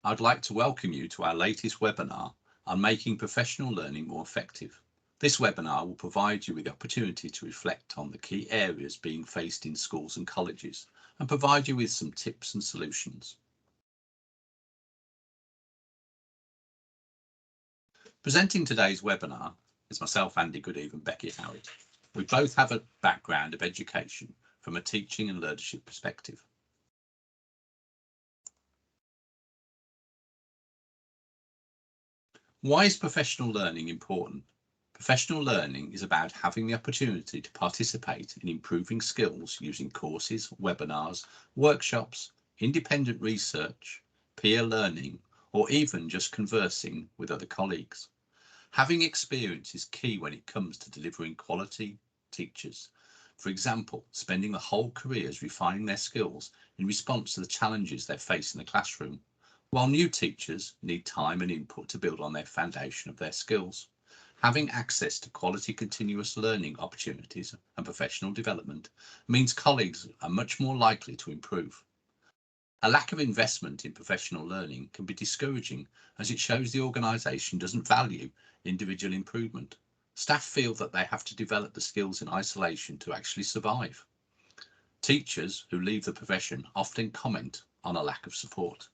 I'd like to welcome you to our latest webinar on making professional learning more effective. This webinar will provide you with the opportunity to reflect on the key areas being faced in schools and colleges and provide you with some tips and solutions. Presenting today's webinar is myself, Andy Goodeve, and Becky Howard. We both have a background of education from a teaching and leadership perspective. Why is professional learning important? Professional learning is about having the opportunity to participate in improving skills using courses, webinars, workshops, independent research, peer learning, or even just conversing with other colleagues. Having experience is key when it comes to delivering quality teachers. For example, spending their whole careers refining their skills in response to the challenges they face in the classroom, while new teachers need time and input to build on their foundation of their skills. Having access to quality continuous learning opportunities and professional development means colleagues are much more likely to improve. A lack of investment in professional learning can be discouraging as it shows the organisation doesn't value individual improvement. Staff feel that they have to develop the skills in isolation to actually survive. Teachers who leave the profession often comment on a lack of support.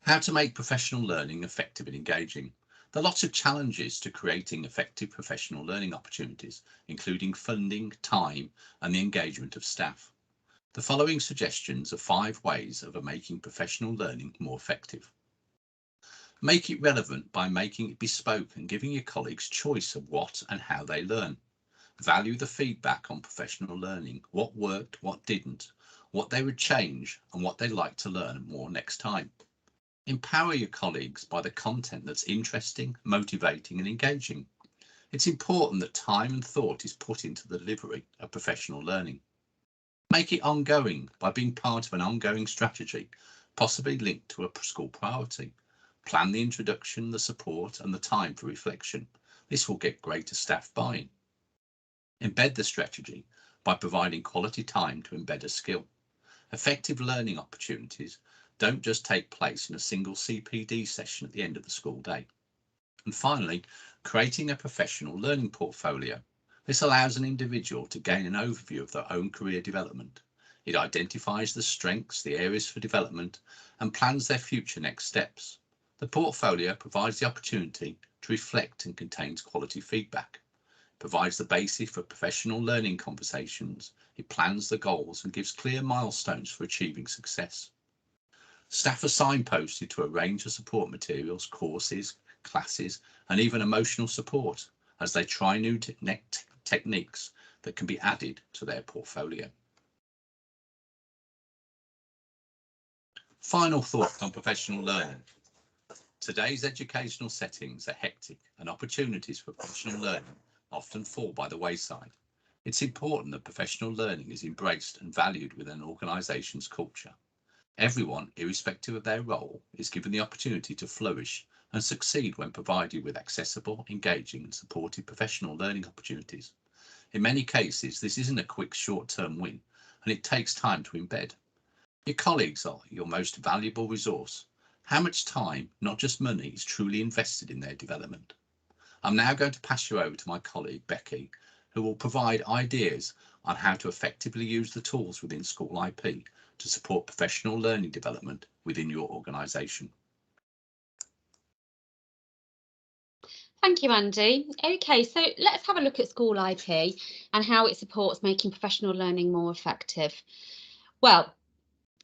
How to make professional learning effective and engaging. There are lots of challenges to creating effective professional learning opportunities, including funding, time, and the engagement of staff. The following suggestions are 5 ways of making professional learning more effective. Make it relevant by making it bespoke and giving your colleagues choice of what and how they learn. Value the feedback on professional learning, what worked, what didn't, what they would change, and what they'd like to learn more next time. Empower your colleagues by the content that's interesting, motivating, and engaging. It's important that time and thought is put into the delivery of professional learning. Make it ongoing by being part of an ongoing strategy, possibly linked to a school priority. Plan the introduction, the support, and the time for reflection. This will get greater staff buy-in. Embed the strategy by providing quality time to embed a skill. Effective learning opportunities don't just take place in a single CPD session at the end of the school day. And finally, creating a professional learning portfolio. This allows an individual to gain an overview of their own career development. It identifies the strengths, the areas for development, and plans their future next steps. The portfolio provides the opportunity to reflect and contains quality feedback. It provides the basis for professional learning conversations. It plans the goals and gives clear milestones for achieving success. Staff are signposted to a range of support materials, courses, classes, and even emotional support as they try new techniques that can be added to their portfolio. Final thought on professional learning. Today's educational settings are hectic and opportunities for professional learning often fall by the wayside. It's important that professional learning is embraced and valued within an organisation's culture. Everyone, irrespective of their role, is given the opportunity to flourish and succeed when provided with accessible, engaging and supportive professional learning opportunities. In many cases, this isn't a quick short-term win, and it takes time to embed. Your colleagues are your most valuable resource. How much time, not just money, is truly invested in their development? I'm now going to pass you over to my colleague, Becky, who will provide ideas on how to effectively use the tools within SchoolIP to support professional learning development within your organisation. Thank you, Andy. Okay, so let's have a look at SchoolIP and how it supports making professional learning more effective. Well,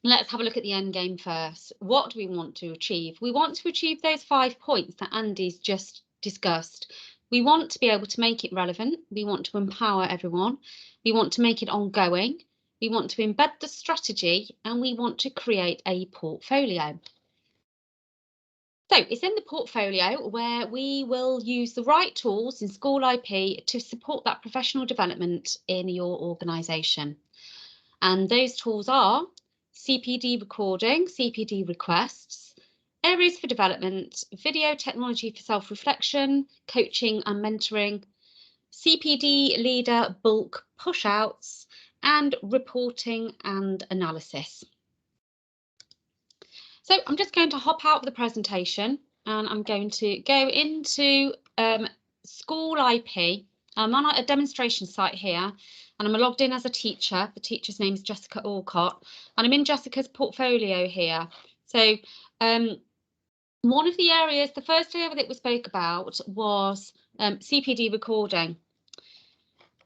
let's have a look at the end game first. What do we want to achieve? We want to achieve those 5 points that Andy's just discussed. We want to be able to make it relevant. We want to empower everyone. We want to make it ongoing. We want to embed the strategy, and we want to create a portfolio. So it's in the portfolio where we will use the right tools in SchoolIP to support that professional development in your organisation. And those tools are CPD Recording, CPD Requests, Areas for Development, Video Technology for Self-Reflection, Coaching and Mentoring, CPD Leader Bulk Push-Outs, and Reporting and Analysis. So I'm just going to hop out of the presentation and I'm going to go into SchoolIP. I'm on a demonstration site here and I'm logged in as a teacher. The teacher's name is Jessica Alcott and I'm in Jessica's portfolio here. So one of the areas, the first area that we spoke about was CPD recording.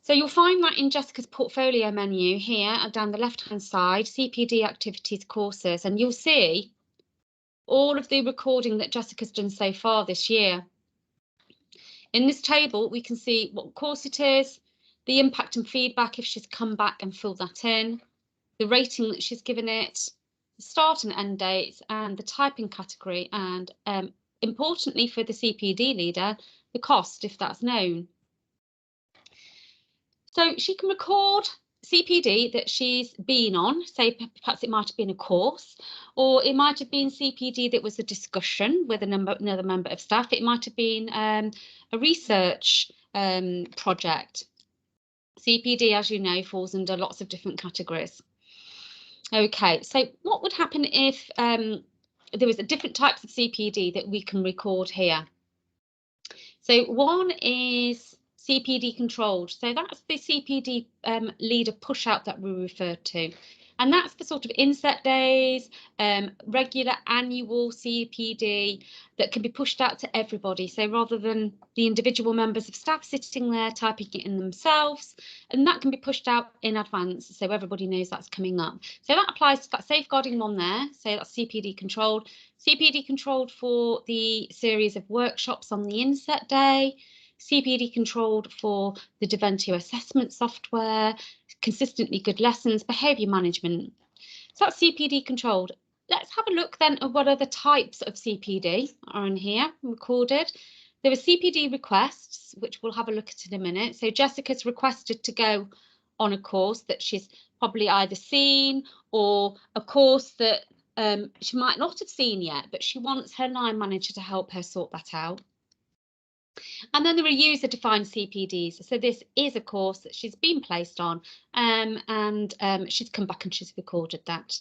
So you'll find that in Jessica's portfolio menu here down the left-hand side, CPD Activities courses, and you'll see all of the recording that Jessica's done so far this year. In this table, we can see what course it is, the impact and feedback if she's come back and filled that in, the rating that she's given it, the start and end dates, and the typing category, and importantly for the CPD leader, the cost if that's known. So she can record CPD that she's been on, say perhaps it might have been a course, or it might have been CPD that was a discussion with another member of staff. It might have been a research project. CPD, as you know, falls under lots of different categories. Okay, so what would happen if there was different types of CPD that we can record here? So one is CPD Controlled. So that's the CPD leader push out that we referred to. And that's the sort of inset days, regular annual CPD that can be pushed out to everybody. So rather than the individual members of staff sitting there typing it in themselves, and that can be pushed out in advance so everybody knows that's coming up. So that applies to that safeguarding one there. So that's CPD Controlled. CPD Controlled for the series of workshops on the inset day. CPD Controlled for the Deventio assessment software, consistently good lessons, behaviour management. So that's CPD Controlled. Let's have a look then at what other types of CPD are in here recorded. There are CPD requests, which we'll have a look at in a minute. So Jessica's requested to go on a course that she's probably either seen or a course that she might not have seen yet, but she wants her line manager to help her sort that out. And then there are user-defined CPDs. So this is a course that she's been placed on and she's come back and she's recorded that.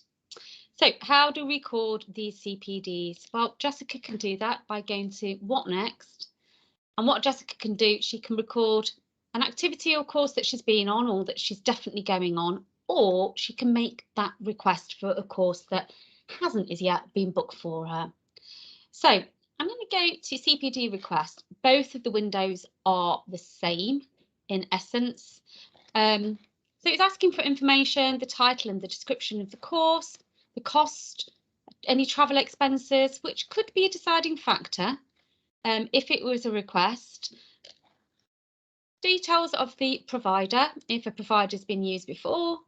So how do we record these CPDs? Well, Jessica can do that by going to What Next? And what Jessica can do, she can record an activity or course that she's been on or that she's definitely going on, or she can make that request for a course that hasn't as yet been booked for her. So I'm going to go to CPD Request. Both of the windows are the same in essence. So it's asking for information, the title and the description of the course, the cost, any travel expenses, which could be a deciding factor if it was a request. Details of the provider. If a provider has been used before,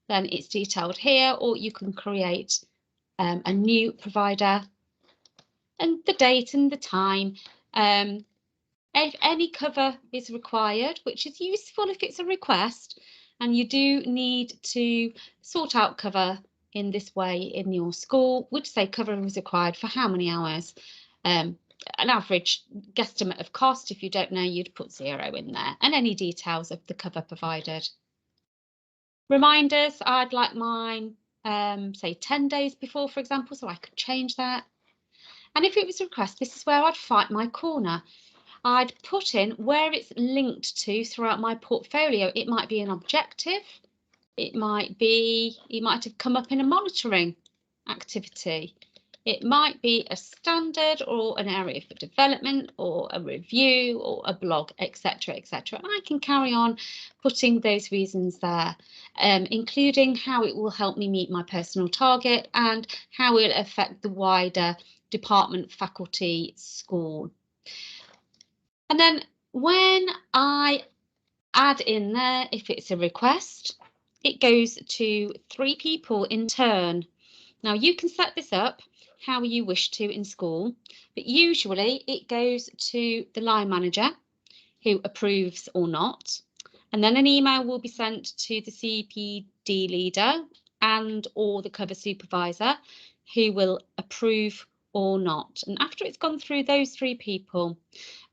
then it's detailed here, or you can create a new provider. And the date and the time. If any cover is required, which is useful if it's a request, and you do need to sort out cover in this way in your school, would say cover is required for how many hours. An average guesstimate of cost, if you don't know, you'd put 0 in there, and any details of the cover provided. Reminders, I'd like mine, say 10 days before, for example, so I could change that. And if it was a request, this is where I'd fight my corner. I'd put in where it's linked to throughout my portfolio. It might be an objective. It might have come up in a monitoring activity. It might be a standard or an area for development or a review or a blog, etc., etc. And I can carry on putting those reasons there, including how it will help me meet my personal target and how it will affect the wider department, faculty, school. And then when I add in there, if it's a request, it goes to 3 people in turn. Now you can set this up how you wish to in school, but usually it goes to the line manager who approves or not. And then an email will be sent to the CPD leader and or the cover supervisor who will approve or not. And after it's gone through those 3 people,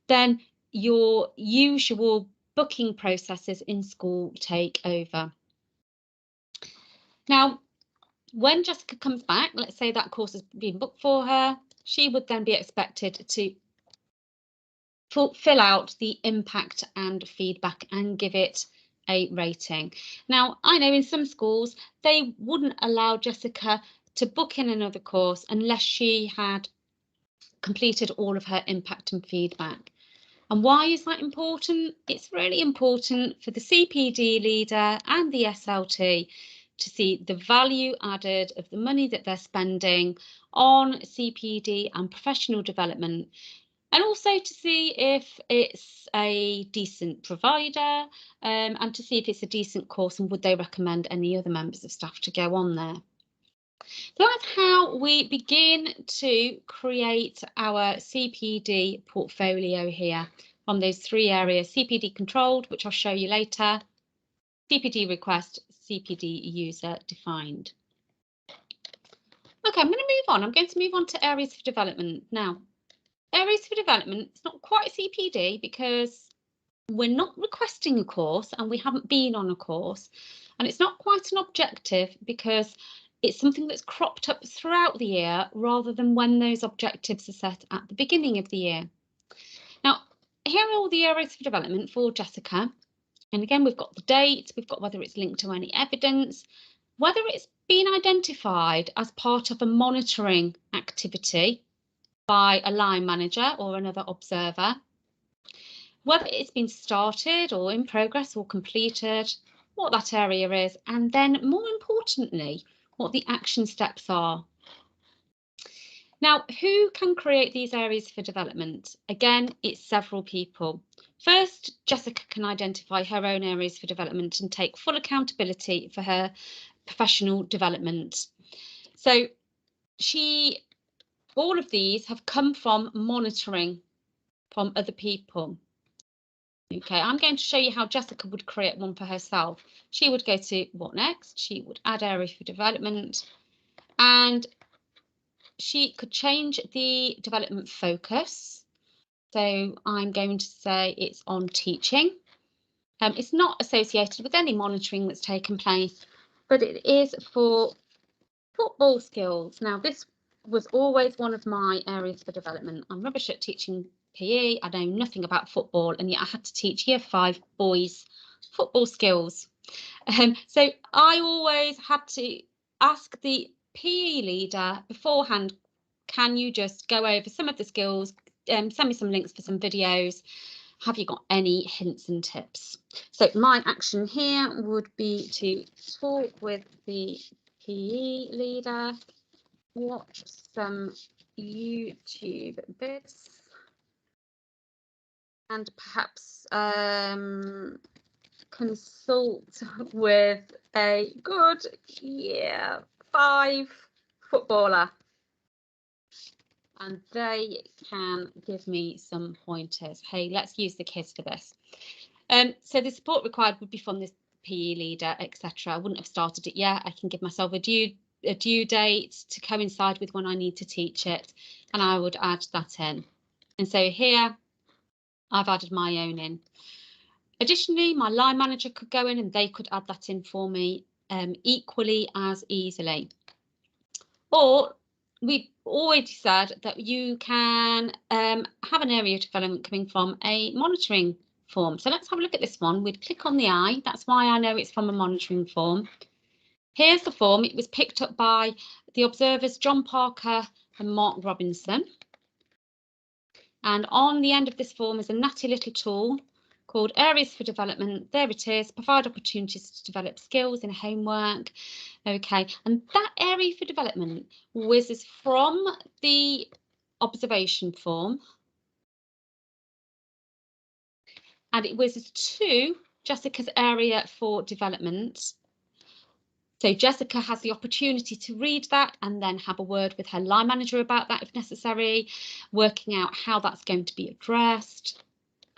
then your usual booking processes in school take over. Now, when Jessica comes back, let's say that course has been booked for her, she would then be expected to fill out the impact and feedback and give it a rating. Now, I know in some schools, they wouldn't allow Jessica to book in another course unless she had completed all of her impact and feedback. And why is that important? It's really important for the CPD leader and the SLT to see the value added of the money that they're spending on CPD and professional development, and also to see if it's a decent provider, and to see if it's a decent course and would they recommend any other members of staff to go on there. So that's how we begin to create our CPD portfolio here from those three areas: CPD Controlled, which I'll show you later, CPD Request, CPD User Defined. Okay, I'm going to move on. I'm going to move on to areas for development. Now, areas for development, it's not quite CPD because we're not requesting a course and we haven't been on a course. And it's not quite an objective because it's something that's cropped up throughout the year rather than when those objectives are set at the beginning of the year. Now, here are all the areas for development for Jessica. And again, we've got the date, we've got whether it's linked to any evidence, whether it's been identified as part of a monitoring activity by a line manager or another observer, whether it's been started or in progress or completed, what that area is, and then more importantly, what the action steps are. Now, who can create these areas for development? Again, it's several people. First, Jessica can identify her own areas for development and take full accountability for her professional development. So all of these have come from monitoring from other people. Okay, I'm going to show you how Jessica would create one for herself. She would go to what next? She would add area for development, and she could change the development focus. So I'm going to say it's on teaching. It's not associated with any monitoring that's taken place, but it is for football skills. Now, this was always one of my areas for development. I'm rubbish at teaching PE. I know nothing about football, and yet I had to teach Year 5 boys football skills. So I always had to ask the PE leader beforehand, can you just go over some of the skills, send me some links for some videos, have you got any hints and tips? So my action here would be to talk with the PE leader, watch some YouTube vids, and perhaps consult with a good Year 5 footballer, and they can give me some pointers. Hey, let's use the kids for this. So the support required would be from this PE leader, etc. I wouldn't have started it yet. I can give myself a due date to coincide with when I need to teach it, and I would add that in. And so here I've added my own in. Additionally, my line manager could go in and they could add that in for me equally as easily. Or we've already said that you can have an area of development coming from a monitoring form. So let's have a look at this one. We'd click on the eye. That's why I know it's from a monitoring form. Here's the form. It was picked up by the observers John Parker and Mark Robinson. And on the end of this form is a natty little tool called Areas for Development. There it is, provide opportunities to develop skills in homework. Okay, and that area for development whizzes from the observation form and it whizzes to Jessica's area for development. So Jessica has the opportunity to read that and then have a word with her line manager about that if necessary, working out how that's going to be addressed.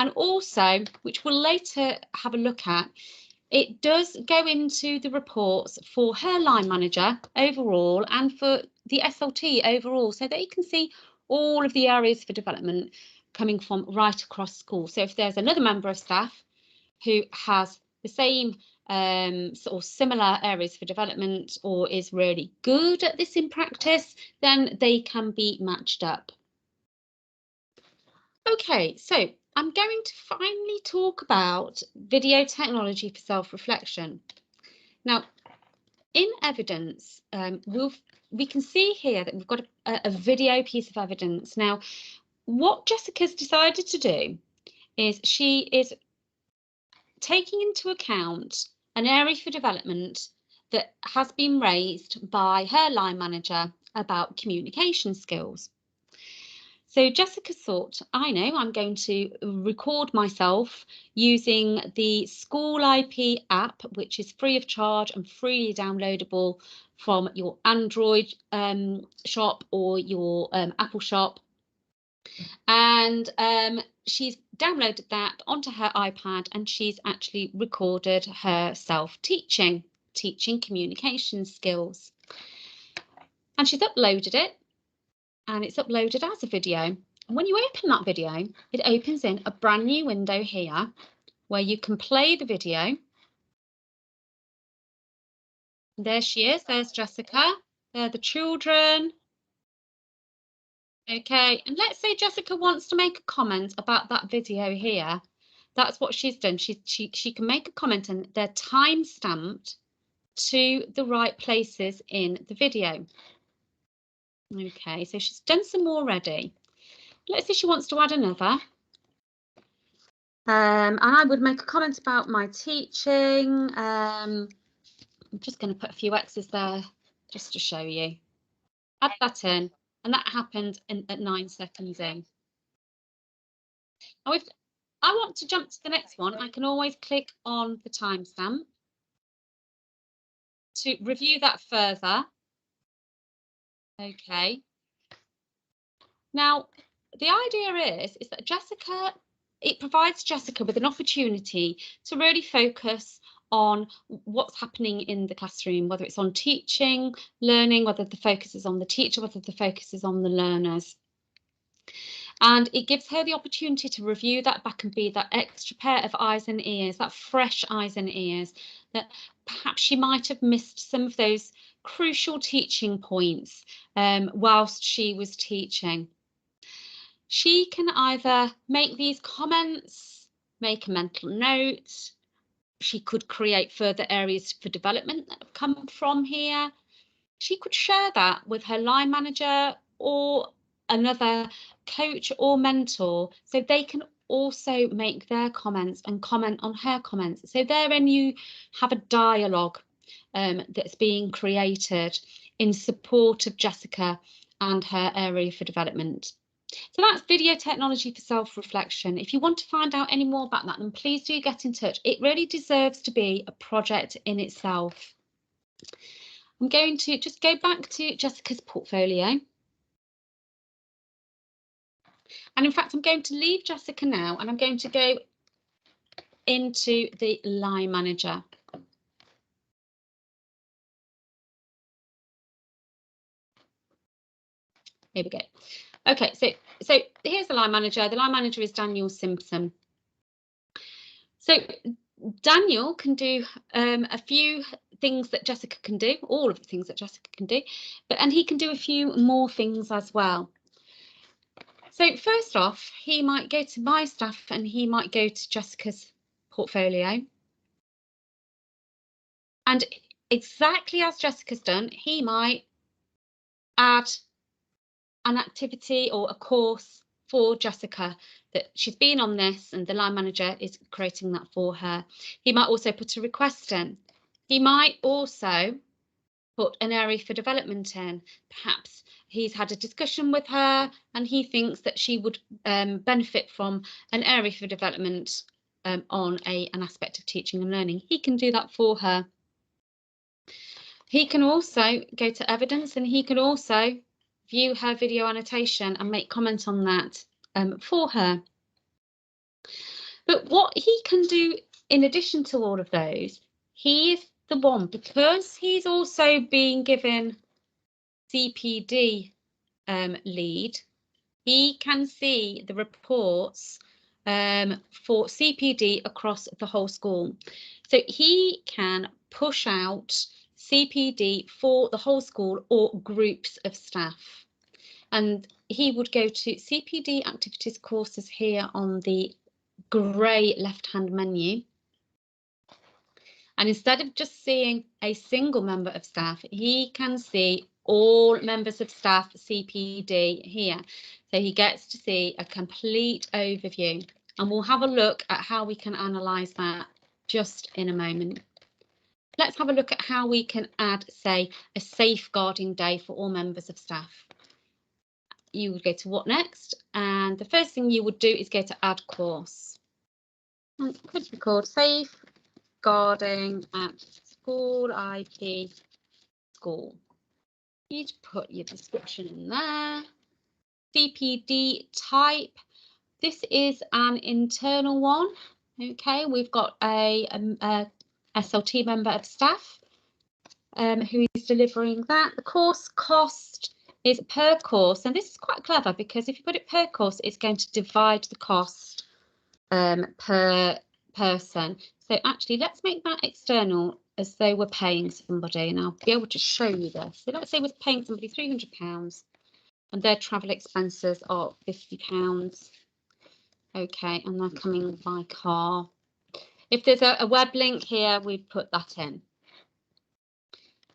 And also, which we'll later have a look at, it does go into the reports for her line manager overall and for the SLT overall, so that you can see all of the areas for development coming from right across school. So if there's another member of staff who has the same or similar areas for development, or is really good at this in practice, then they can be matched up. Okay, so I'm going to finally talk about video technology for self-reflection. Now, in evidence, we can see here that we've got a video piece of evidence. Now, what Jessica's decided to do is she is taking into account an area for development that has been raised by her line manager about communication skills. So Jessica thought, I know, I'm going to record myself using the SchoolIP app, which is free of charge and freely downloadable from your Android shop or your Apple shop. And she's downloaded that onto her iPad, and she's actually recorded herself teaching communication skills. And she's uploaded it. And it's uploaded as a video. And when you open that video, it opens in a brand new window here where you can play the video. There she is, there's Jessica, there are the children. Okay, and let's say Jessica wants to make a comment about that video here. That's what she's done. She can make a comment, and they're time stamped to the right places in the video. Okay, so she's done some already. Let's say she wants to add another. And I would make a comment about my teaching. I'm just going to put a few X's there just to show you. Add that in, and that happened at 9 seconds in. Now, if I want to jump to the next one, I can always click on the timestamp to review that further. Okay. Now, the idea is that Jessica, it provides Jessica with an opportunity to really focus on what's happening in the classroom, whether it's on teaching, learning, whether the focus is on the teacher, whether the focus is on the learners. And it gives her the opportunity to review that back and be that extra pair of eyes and ears, that fresh eyes and ears, that perhaps she might have missed some of those crucial teaching points whilst she was teaching. She can either make these comments, make a mental note. She could create further areas for development that have come from here. She could share that with her line manager or another coach or mentor, so they can also make their comments and comment on her comments. So therein you have a dialogue that's being created in support of Jessica and her area for development. So that's video technology for self-reflection. If you want to find out any more about that, then please do get in touch. It really deserves to be a project in itself. I'm going to just go back to Jessica's portfolio. And in fact, I'm going to leave Jessica now, and I'm going to go into the line manager. Here we go. Okay, so here's the line manager. The line manager is Daniel Simpson. So Daniel can do a few things that Jessica can do, all of the things that Jessica can do, and he can do a few more things as well. So first off, he might go to my staff and he might go to Jessica's portfolio. And exactly as Jessica's done, he might add an activity or a course for Jessica that she's been on this, and the line manager is creating that for her. He might also put a request in. He might also put an area for development in. Perhaps he's had a discussion with her and he thinks that she would benefit from an area for development on an aspect of teaching and learning. He can do that for her. He can also go to evidence, and he can also view her video annotation and make comment on that for her. But what he can do in addition to all of those, he is the one, because he's also being given CPD lead, he can see the reports for CPD across the whole school. So he can push out CPD for the whole school or groups of staff. And he would go to CPD Activities courses here on the grey left-hand menu. And instead of just seeing a single member of staff, he can see all members of staff CPD here. So he gets to see a complete overview. And we'll have a look at how we can analyse that just in a moment. Let's have a look at how we can add, say, a safeguarding day for all members of staff. You would go to what next? And the first thing you would do is go to add course. And it could be called Safeguarding at SchoolIP School. You'd put your description in there. CPD type. This is an internal one. Okay, we've got a SLT member of staff who is delivering that. The course cost is per course, and this is quite clever because if you put it per course, it's going to divide the cost per person. So actually, let's make that external as though we're paying somebody, and I'll be able to show you this. So let's say we're paying somebody £300 and their travel expenses are £50. Okay, and they're coming by car. If there's a web link here, we'd put that in.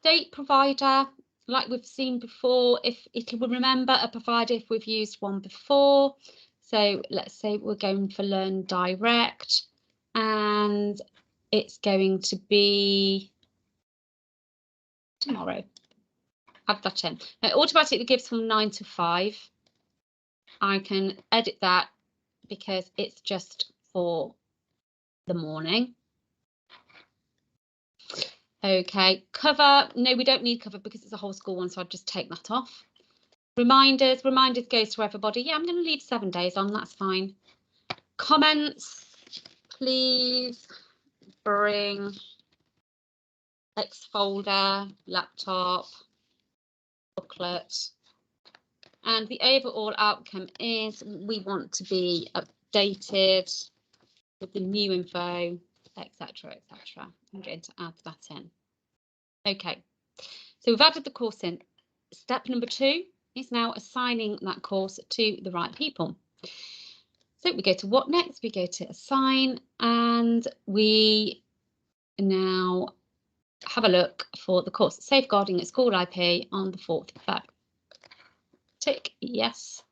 Date provider, like we've seen before, if it will remember a provider if we've used one before. So let's say we're going for Learn Direct, and it's going to be tomorrow. Add that in. It automatically gives from 9 to 5. I can edit that because it's just for the morning. Okay, cover. No, we don't need cover because it's a whole school one, so I'd just take that off. Reminders goes to everybody. Yeah, I'm going to leave 7 days on, that's fine. Comments, please bring X folder, laptop, booklet. And the overall outcome is we want to be updated with the new info, etc., etc. I'm going to add that in. Okay, so we've added the course in. Step number 2 is now assigning that course to the right people. So we go to what next? We go to assign, and we now have a look for the course Safeguarding at SchoolIP on the 4th of Feb. Tick yes.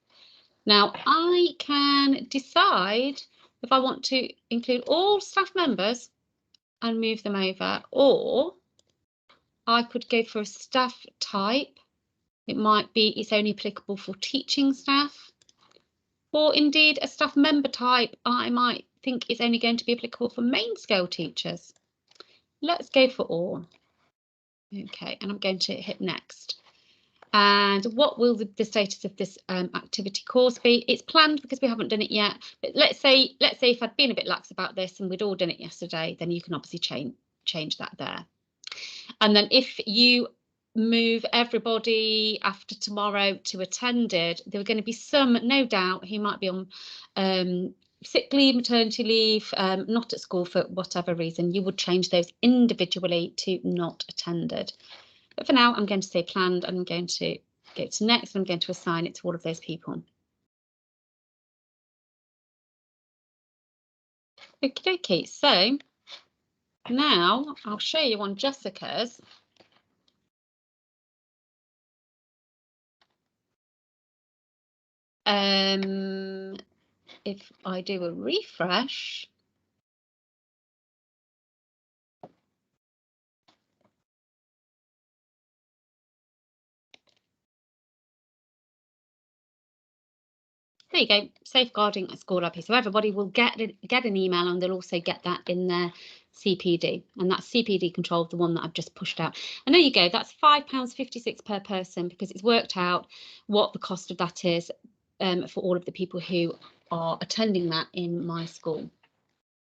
Now I can decide if I want to include all staff members and move them over, or I could go for a staff type. It might be it's only applicable for teaching staff, or indeed a staff member type I might think is only going to be applicable for main scale teachers. Let's go for all. Okay, and I'm going to hit next. And what will the status of this activity course be? It's planned because we haven't done it yet. But let's say if I'd been a bit lax about this and we'd all done it yesterday, then you can obviously change that there. And then if you move everybody after tomorrow to attended, there are going to be some, no doubt, who might be on sick leave, maternity leave, not at school for whatever reason. You would change those individually to not attended. But for now, I'm going to say planned, and I'm going to go to next, and I'm going to assign it to all of those people. Okay, so now I'll show you on Jessica's. If I do a refresh, there you go, Safeguarding at SchoolIP. So everybody will get an email, and they'll also get that in their CPD, and that's CPD Controlled, the one that I've just pushed out. And there you go, that's £5.56 per person, because it's worked out what the cost of that is for all of the people who are attending that in my school.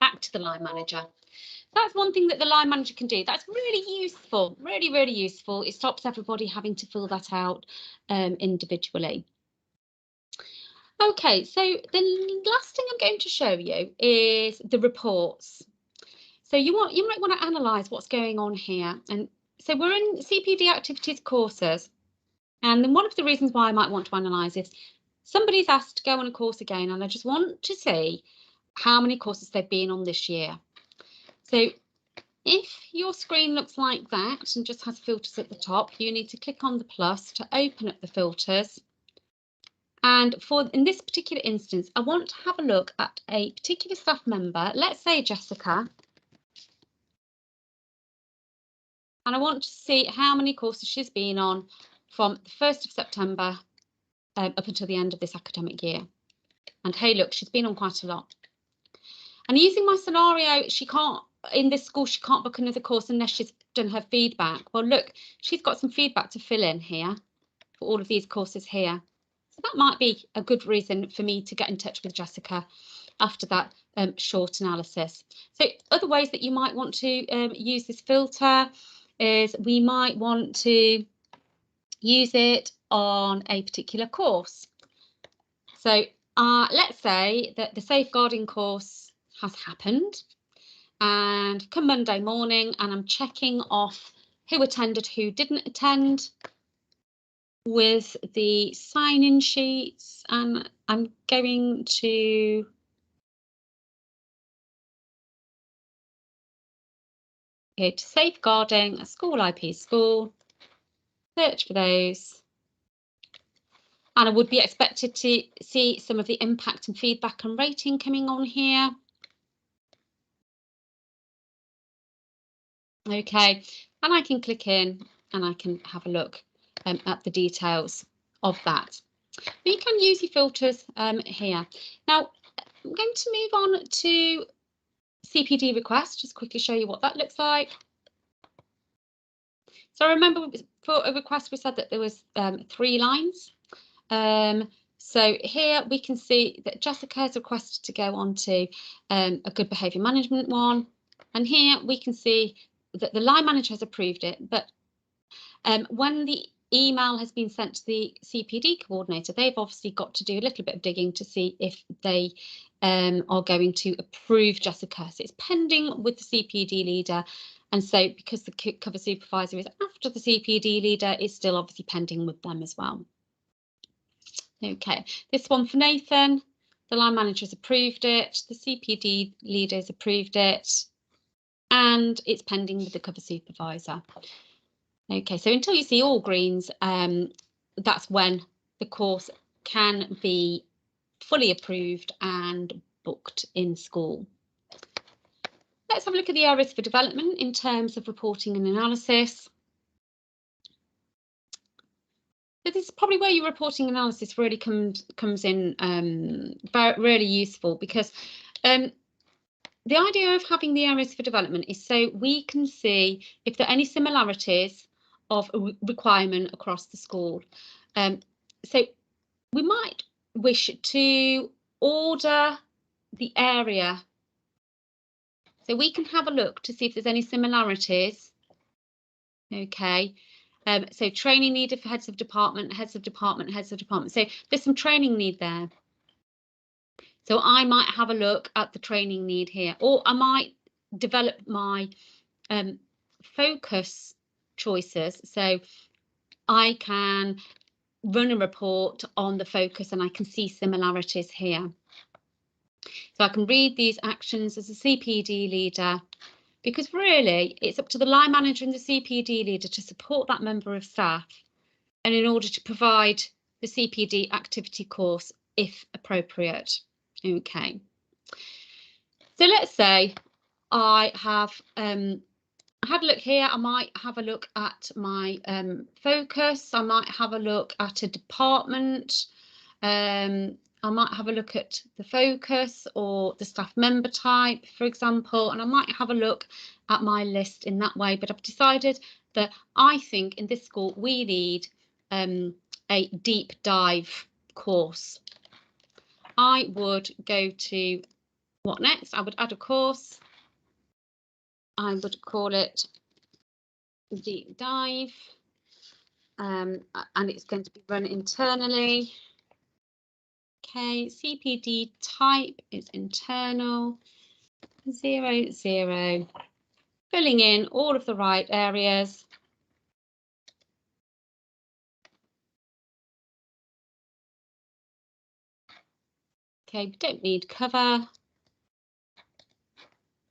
Back to the line manager. That's one thing that the line manager can do. That's really useful, really useful. It stops everybody having to fill that out individually. Okay, so the last thing I'm going to show you is the reports. So you might want to analyse what's going on here. And so we're in CPD Activities courses. And then one of the reasons why I might want to analyse is somebody's asked to go on a course again, and I just want to see how many courses they've been on this year. So if your screen looks like that and just has filters at the top, you need to click on the plus to open up the filters. And in this particular instance, I want to have a look at a particular staff member, let's say Jessica. And I want to see how many courses she's been on from the 1st of September up until the end of this academic year. And hey, look, she's been on quite a lot. And using my scenario, in this school, she can't book another course unless she's done her feedback. Well, look, she's got some feedback to fill in here for all of these courses here. So that might be a good reason for me to get in touch with Jessica after that short analysis. So other ways that you might want to use this filter is we might want to use it on a particular course. So let's say that the safeguarding course has happened, and come Monday morning and I'm checking off who attended, who didn't attend with the sign-in sheets, and I'm going to go to safeguarding, a SchoolIP school, search for those, and I would be expected to see some of the impact and feedback and rating coming on here. Okay, and I can click in and I can have a look at the details of that. But you can use your filters here. Now, I'm going to move on to CPD Request, just quickly show you what that looks like. So remember, for a request, we said that there was 3 lines. So here we can see that Jessica has requested to go on to a good behaviour management one. And here we can see that the line manager has approved it. But when the email has been sent to the CPD coordinator, they've obviously got to do a little bit of digging to see if they are going to approve Jessica. So it's pending with the CPD leader. And so because the cover supervisor is after the CPD leader, it's still obviously pending with them as well. Okay, this one for Nathan, the line manager has approved it, the CPD leader has approved it, and it's pending with the cover supervisor. Okay, so until you see all greens, that's when the course can be fully approved and booked in school. Let's have a look at the areas for development in terms of reporting and analysis. So this is probably where your reporting analysis really comes in really useful, because the idea of having the areas for development is so we can see if there are any similarities of a requirement across the school. So we might wish to order the area. So we can have a look to see if there's any similarities. Okay. So training needed for heads of department, heads of department, heads of department. So there's some training need there. So I might have a look at the training need here, or I might develop my focus choices. So I can run a report on the focus and I can see similarities here. So I can read these actions as a CPD leader, because really it's up to the line manager and the CPD leader to support that member of staff, and in order to provide the CPD activity course if appropriate. Okay, so let's say I have had a look here. I might have a look at my focus. I might have a look at a department. I might have a look at the focus or the staff member type, for example, and I might have a look at my list in that way. But I've decided that I think in this school we need a deep dive course. I would go to what next? I would add a course. I would call it deep dive, and it's going to be run internally. Okay, CPD type is internal, 0, 0. Filling in all of the right areas. Okay, we don't need cover.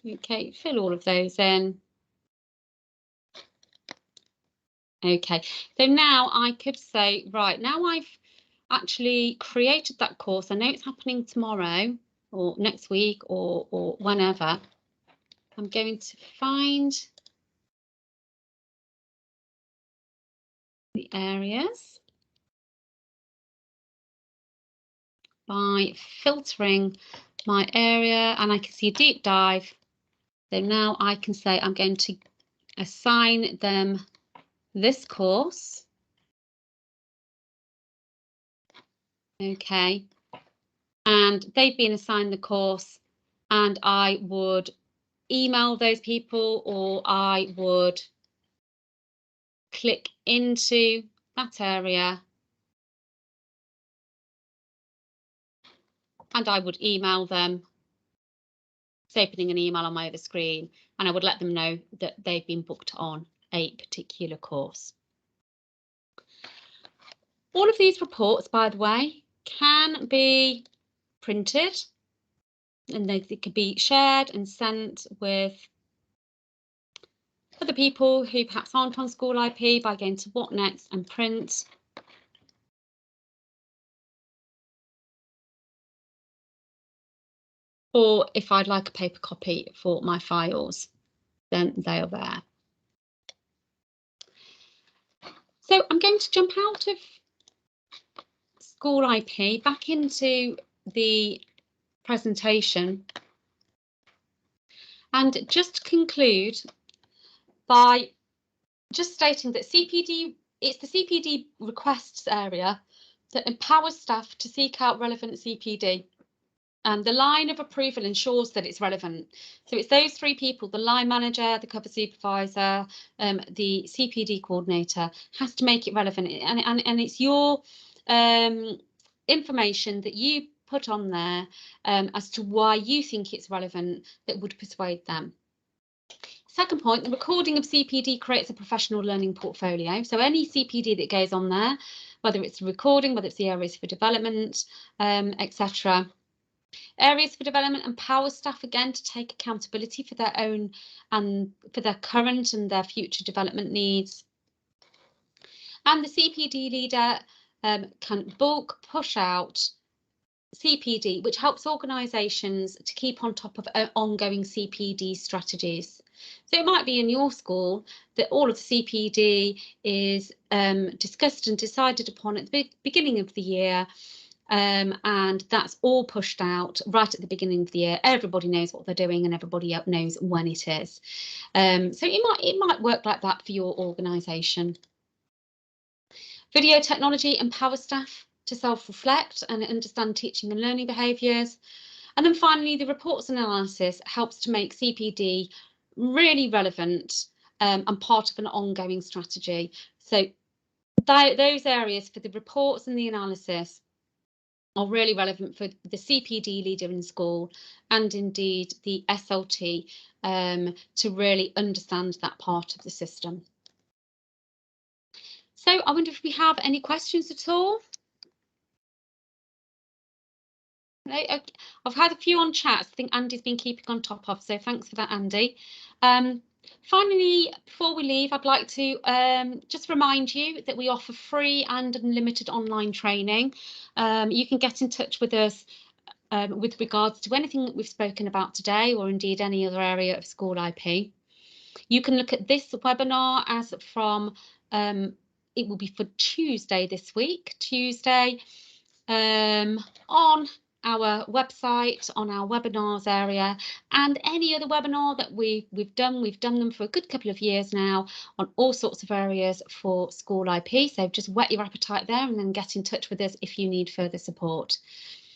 Okay, fill all of those in. Okay, so now I could say, right, now I've actually created that course. I know it's happening tomorrow or next week or whenever. I'm going to find the areas by filtering my area, and I can see a deep dive. So now I can say I'm going to assign them this course. Okay, and they've been assigned the course, and I would email those people, or I would click into that area and I would email them. It's opening an email on my other screen, and I would let them know that they've been booked on a particular course. All of these reports, by the way, can be printed, and they could be shared and sent with other people who perhaps aren't on SchoolIP by going to What Next and print. Or if I'd like a paper copy for my files, then they are there. So I'm going to jump out of SchoolIP back into the presentation and just conclude by just stating that it's the CPD requests area that empowers staff to seek out relevant CPD. And the line of approval ensures that it's relevant. So it's those three people, the line manager, the cover supervisor, the CPD coordinator, has to make it relevant. And it's your information that you put on there as to why you think it's relevant that would persuade them. Second point, the recording of CPD creates a professional learning portfolio. So any CPD that goes on there, whether it's recording, whether it's the areas for development, etc. Areas for development empower staff again to take accountability for their own and for their current and their future development needs. And the CPD leader can bulk push out CPD, which helps organisations to keep on top of ongoing CPD strategies. So it might be in your school that all of the CPD is discussed and decided upon at the beginning of the year. And that's all pushed out right at the beginning of the year. Everybody knows what they're doing and everybody else knows when it is. So it might work like that for your organisation. Video technology empowers staff to self-reflect and understand teaching and learning behaviours. And then finally, the reports and analysis helps to make CPD really relevant and part of an ongoing strategy. So those areas for the reports and the analysis are really relevant for the CPD leader in school and indeed the SLT to really understand that part of the system. So I wonder if we have any questions at all. I've had a few on chat. I think Andy's been keeping on top of, so thanks for that, Andy. Finally, before we leave, I'd like to just remind you that we offer free and unlimited online training. You can get in touch with us with regards to anything that we've spoken about today, or indeed any other area of SchoolIP. You can look at this webinar as from, it will be for Tuesday this week, Tuesday, on our website, on our webinars area, and any other webinar that we've done them for a good couple of years now on all sorts of areas for SchoolIP. So just whet your appetite there and then get in touch with us if you need further support.